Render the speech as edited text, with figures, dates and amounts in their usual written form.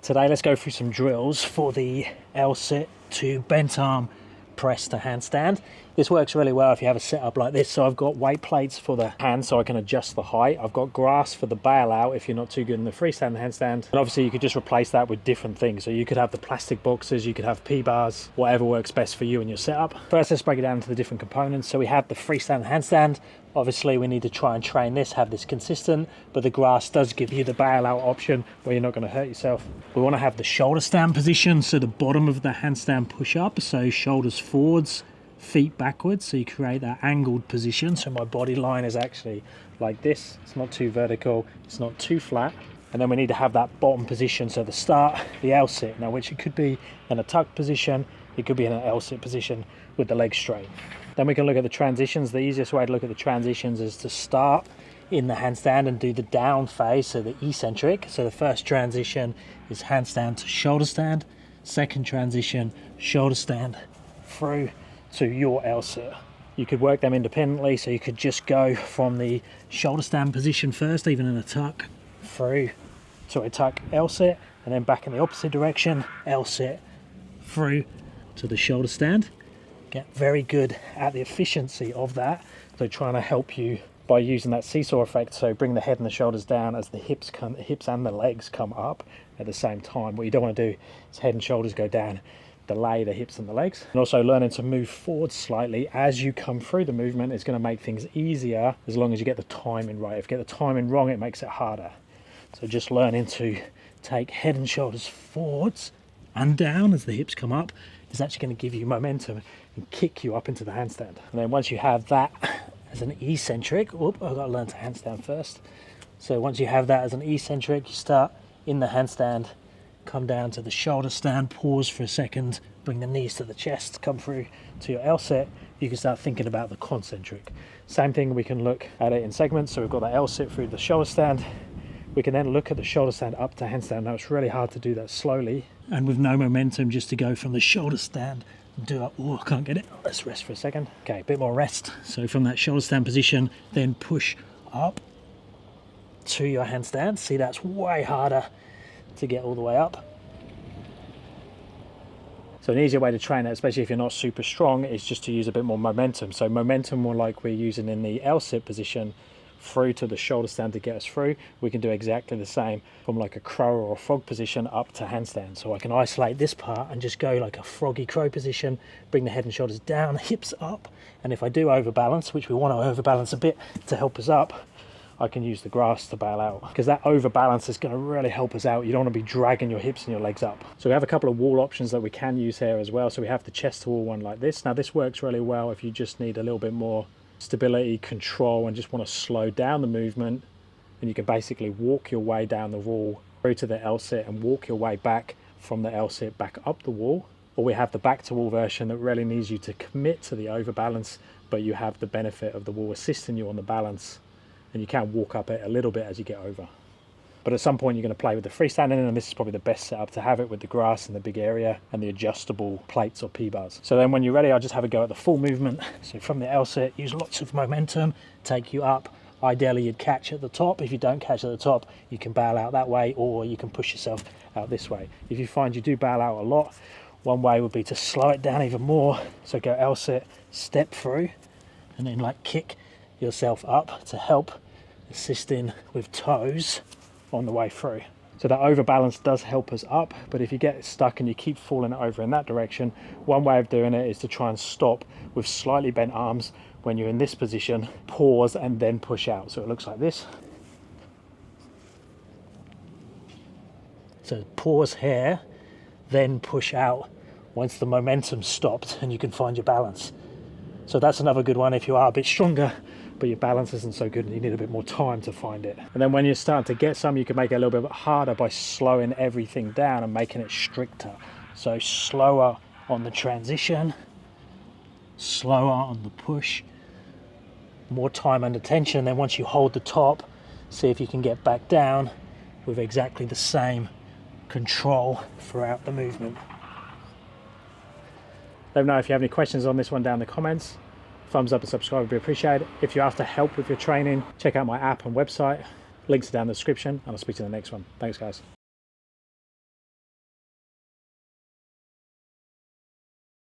Today let's go through some drills for the L-sit to bent arm press to handstand. This works really well if you have a setup like this. So I've got weight plates for the hands so I can adjust the height. I've got grass for the bailout if you're not too good in the freestanding handstand. And obviously you could just replace that with different things. So you could have the plastic boxes, you could have P-bars, whatever works best for you and your setup. First, let's break it down into the different components. So we have the freestanding handstand. Obviously we need to try and train this, have this consistent, but the grass does give you the bailout option where you're not going to hurt yourself. We want to have the shoulder stand position, so the bottom of the handstand push up, so shoulders forwards, feet backwards, so you create that angled position. So my body line is actually like this. It's not too vertical, it's not too flat. And then we need to have that bottom position, so the start, the L-sit, now which it could be in a tuck position, it could be in an L-sit position with the legs straight. Then we can look at the transitions. The easiest way to look at the transitions is to start in the handstand and do the down phase, so the eccentric. So the first transition is handstand to shoulder stand. Second transition, shoulder stand through to your L-sit. You could work them independently, so you could just go from the shoulder stand position first, even in a tuck, through to a tuck L-sit, and then back in the opposite direction, L-sit through to the shoulder stand. Get very good at the efficiency of that. So trying to help you by using that seesaw effect, so bring the head and the shoulders down as the hips and the legs come up at the same time. What you don't want to do is head and shoulders go down, delay the hips and the legs. And also learning to move forward slightly as you come through the movement is going to make things easier as long as you get the timing right. If you get the timing wrong, it makes it harder. So just learning to take head and shoulders forwards and down as the hips come up is actually going to give you momentum and kick you up into the handstand. And then once you have that as an eccentric, I've got to learn to handstand first. So once you have that as an eccentric, you start in the handstand, come down to the shoulder stand, pause for a second, bring the knees to the chest, come through to your L-sit. You can start thinking about the concentric. Same thing, we can look at it in segments. So we've got the L-sit through the shoulder stand. We can then look at the shoulder stand up to handstand. Now it's really hard to do that slowly and with no momentum, just to go from the shoulder stand and do it. Oh, I can't get it. Let's rest for a second. Okay, a bit more rest. So from that shoulder stand position, then push up to your handstand. See, that's way harder to get all the way up. So an easier way to train it, especially if you're not super strong, is just to use a bit more momentum. So momentum, more like we're using in the L-sit position, through to the shoulder stand to get us through. We can do exactly the same from like a crow or a frog position up to handstand. So I can isolate this part and just go like a froggy crow position, bring the head and shoulders down, hips up. And if I do overbalance, which we want to overbalance a bit to help us up, I can use the grass to bail out, because that overbalance is going to really help us out. You don't want to be dragging your hips and your legs up. So we have a couple of wall options that we can use here as well. So we have the chest to wall one like this. Now this works really well if you just need a little bit more stability, control, and just want to slow down the movement. And you can basically walk your way down the wall through to the L-sit and walk your way back from the L-sit back up the wall. Or we have the back to wall version that really needs you to commit to the overbalance, but you have the benefit of the wall assisting you on the balance, and you can walk up it a little bit as you get over. But at some point you're going to play with the freestanding, and this is probably the best setup to have it, with the grass in the big area and the adjustable plates or P-bars. So then when you're ready, I'll just have a go at the full movement. So from the L-sit, use lots of momentum, take you up. Ideally you'd catch at the top. If you don't catch at the top, you can bail out that way, or you can push yourself out this way. If you find you do bail out a lot, one way would be to slow it down even more. So go L-sit, step through, and then like kick yourself up to help assisting with toes on the way through. So that overbalance does help us up, but if you get stuck and you keep falling over in that direction, one way of doing it is to try and stop with slightly bent arms when you're in this position, pause and then push out. So it looks like this. So pause here, then push out once the momentum stopped and you can find your balance. So that's another good one if you are a bit stronger but your balance isn't so good and you need a bit more time to find it. And then when you're starting to get some, you can make it a little bit harder by slowing everything down and making it stricter. So slower on the transition, slower on the push, more time and attention. Then once you hold the top, see if you can get back down with exactly the same control throughout the movement. Let me know if you have any questions on this one down in the comments. Thumbs up and subscribe would be appreciated. If you're after help with your training, check out my app and website. Links are down in the description, and I'll speak to you in the next one. Thanks, guys.